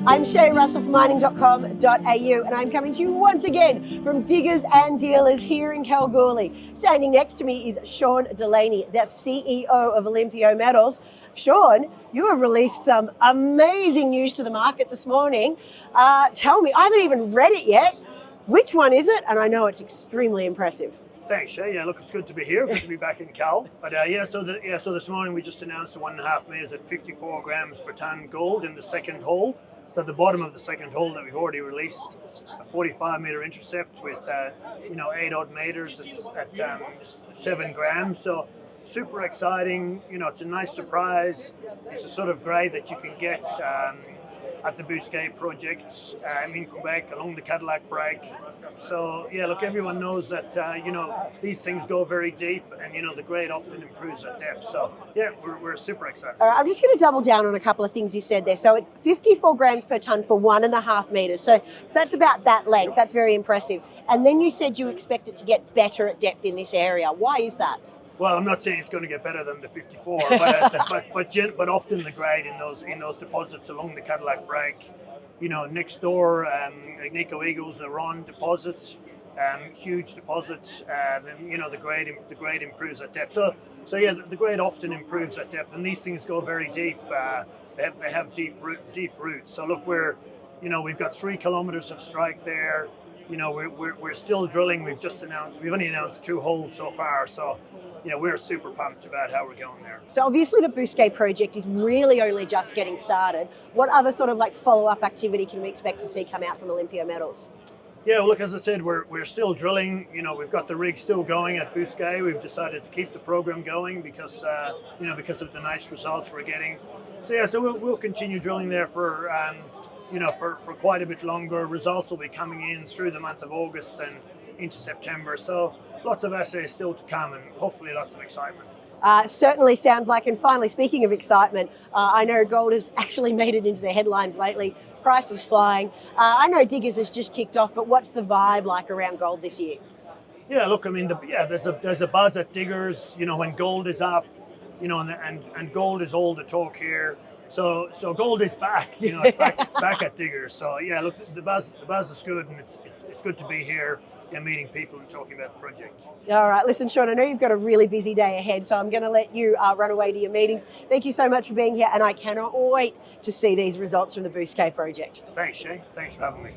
I'm Shae Russell from mining.com.au, and I'm coming to you once again from Diggers and Dealers here in Kalgoorlie. Standing next to me is Sean Delaney, the CEO of Olympio Metals. Sean, you have released some amazing news to the market this morning. Tell me, I haven't even read it yet. Which one is it? And I know it's extremely impressive. Thanks, Shae. Yeah, look, it's good to be here. Good to be back in Cal. But so this morning we just announced the 1.5 meters at 54 grams per ton gold in the second hole. So at the bottom of the second hole that we've already released a 45-meter intercept with 8 odd meters. It's at 7 grams. So super exciting. It's a nice surprise. It's a sort of grade that you can get at the Bousquet Project in Québec along the Cadillac Break. So yeah, look, everyone knows that these things go very deep, and the grade often improves at depth. So yeah, we're super excited. All right, I'm just going to double down on a couple of things you said there. So it's 54 grams per ton for 1.5 meters. So that's about that length. That's very impressive. And then you said you expect it to get better at depth in this area. Why is that? Well, I'm not saying it's going to get better than the 54, but often the grade in those deposits along the Cadillac Break, next door, Agnico Eagles, the Ron deposits, huge deposits, the grade improves at depth. So yeah, the grade often improves at depth, and these things go very deep. They have deep roots. So look, we've got 3 kilometers of strike there. We're still drilling. We've only announced 2 holes so far. So we're super pumped about how we're going there. So obviously the Bousquet project is really only just getting started. What other sort of follow-up activity can we expect to see come out from Olympio Metals? Yeah, well, look, as I said, we're still drilling. We've got the rig still going at Bousquet. We've decided to keep the program going because of the nice results we're getting. So we'll continue drilling there for quite a bit longer. Results will be coming in through the month of August and into September. So lots of assays still to come, and hopefully lots of excitement. Certainly sounds like. And finally, speaking of excitement, I know gold has actually made it into the headlines lately. Price is flying. I know Diggers has just kicked off, but what's the vibe like around gold this year? Yeah, look, I mean, there's a buzz at Diggers. When gold is up, and gold is all the talk here. So gold is back. It's back at Diggers. So yeah, look, the buzz is good, and it's good to be here and meeting people and talking about the project. All right, listen, Sean, I know you've got a really busy day ahead, so I'm going to let you run away to your meetings. Thank you so much for being here, and I cannot wait to see these results from the Bousquet project. Thanks, Shae. Thanks for having me.